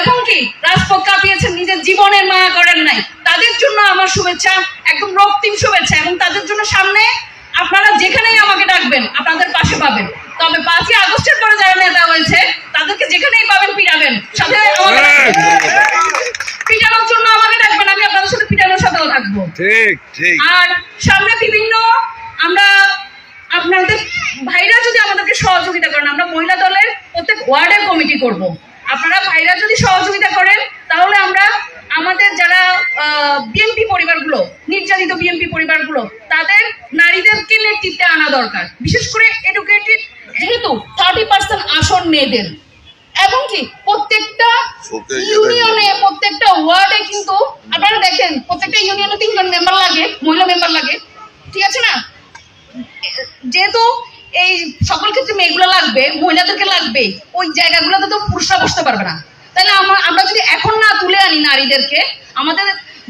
এবং কি রাজপথ কাঁপিয়েছেন, নিজের জীবনের মায়া করেন নাই, তাদের জন্য আমার শুভেচ্ছা, একদম রক্তিম শুভেচ্ছা। এবং তাদের জন্য সামনে আপনারা যেখানেই আমাকে ডাকবেন আপনাদের পাশে পাবেন। তবে 5ই আগস্টের পরে যারা নেতা হয়েছে তাদেরকে যেখানেই পাবেন পিটাবেন, সাথে পিটানোর জন্য আমাকে ডাকবেন, আমি আপনাদের সাথে পিটানোর সাথেও থাকবো। আর সামনে বিভিন্ন আমরা আপনাদের ভাইরা যদি আমাদেরকে সহযোগিতা করেন, আমরা মহিলা দলের প্রত্যেক ওয়ার্ডের কমিটি করব। আপনারা ভাইরা যদি সহযোগিতা করেন তাহলে আমরা আমাদের যারা বিএনপি পরিবারগুলো, নির্যাতিত বিএনপি পরিবারগুলো, তাদের নারীদেরকে নেতৃত্বে আনা দরকার। বিশেষ করে এডুকেটেড, যেহেতু 30% আসন মেয়েদের, এবং কি প্রত্যেকটা ইউনিয়নে, প্রত্যেকটা ওয়ার্ডে কিন্তু আপনারা দেখেন প্রত্যেকটা ইউনিয়নে 3 জন মেম্বার লাগে, মহিলা মেম্বার লাগে, ঠিক আছে না? যেহেতু এই সকল ক্ষেত্রে মেয়েগুলো লাগবে, মহিলাদেরকে লাগবে, ওই জায়গাগুলোতে তো পুরুষরা বসতে পারবে না। তাহলে আমরা যদি এখন না তুলে আনি নারীদেরকে, আমাদের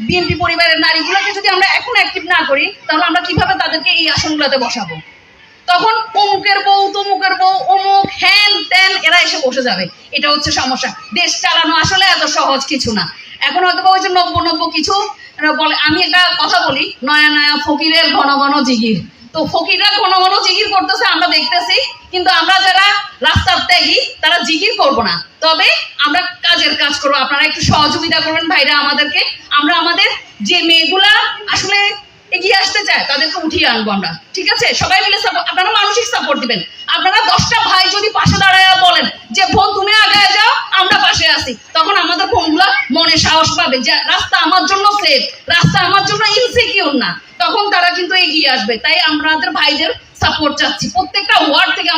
বিএনপি পরিবারের নারীগুলোকে যদি আমরা এখন অ্যাক্টিভ না করি, তাহলে আমরা কিভাবে তাদেরকে এই আসনগুলোতে বসাবো? তখন অমুকের বউ, তমুকের বউ, অমুক হ্যান ত্যান এরা এসে বসে যাবে। এটা হচ্ছে সমস্যা। দেশ চালানো আসলে এত সহজ কিছু না। এখন হয়তো হচ্ছে নব্য কিছু বলে। আমি একটা কথা বলি, নয়া নয়া ফকিরের ঘন ঘন জিগির। তো ফকিররা ঘন ঘন জিগির করতেছে আমরা দেখতেছি, কিন্তু আমরা যারা রাস্তার ত্যাগী তারা জিগির করব না, তবে আমরা কাজের কাজ করবো। আপনারা একটু সহযোগিতা করবেন ভাইরা আমাদেরকে। আমরা আমাদের যে মেয়েগুলা আসলে এগিয়ে আসতে চায় তাদেরকে উঠিয়ে আনবো আমরা, ঠিক আছে? সবাই মিলে আপনারা মানসিক সাপোর্ট দিবেন। আপনারা 10টা ভাই যদি পাশে দাঁড়ায় বলেন যে বোন তুমি আগায় যাও, আমরা পাশে আছি, তখন আমাদের বোনগুলা মনে সাহস পাবে যে রাস্তা আমার জন্য সেফ, রাস্তা আমার জন্য ইনসিকিউর না, তখন তারা কিন্তু এগিয়ে আসবে। তাই আমাদের ভাইদের সাপোর্ট চাচ্ছি। প্রত্যেকটা ওয়ার্ড থেকে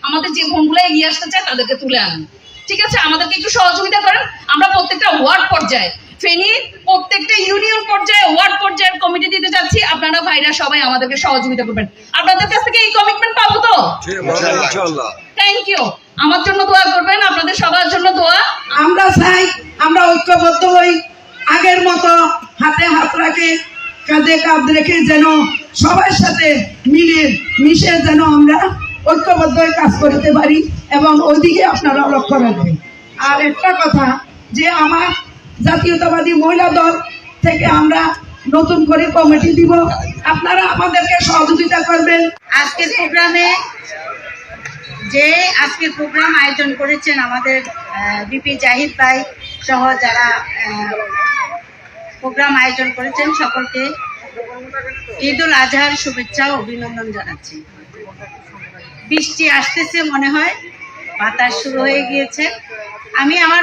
আমাদের যে বোনগুলো এগিয়ে আসতে চায় তাদেরকে তুলে আনুন, ঠিক আছে? আমাদেরকে একটু সহযোগিতা করেন। আমরা প্রত্যেকটা ওয়ার্ড পর্যায়ে, ফেনীর প্রত্যেকটা ইউনিয়ন পর্যায়ে, ওয়ার্ড পর্যায়ের কমিটি দিতে যাচ্ছি। আপনারা ভাইরা সবাই আমাদেরকে সহযোগিতা করবেন। আপনাদের কাছ থেকে এই কমিটমেন্ট পাবো তো? ইনশাআল্লাহ। Thank you. আমার জন্য দোয়া করবেন, আপনাদের সবার জন্য দোয়া। আমরা চাই আমরা ঐক্যবদ্ধ হই, আগের মতো হাতে হাত রাখে, কাঁধে কাঁধ রেখে যেন সবার সাথে মিশে যেন আমরা ঐক্যবদ্ধ হয়ে কাজ করতে পারি, এবং ওইদিকে আপনারা লক্ষ্য রাখবেন। আর একটা কথা, যে আমার জাতীয়তাবাদী মহিলা দল থেকে আমরা নতুন করে কমিটি দিব, আপনারা আমাদেরকে সহযোগিতা করবেন। আজকের প্রোগ্রাম আয়োজন করেছেন আমাদের বিপি জাহিদ ভাই সহ যারা প্রোগ্রাম আয়োজন করেছেন, সকলকে ঈদুল আজহার শুভেচ্ছা ও অভিনন্দন জানাচ্ছি। বৃষ্টি আসতেছে মনে হয়, বাতাস শুরু হয়ে গিয়েছে। আমি আমার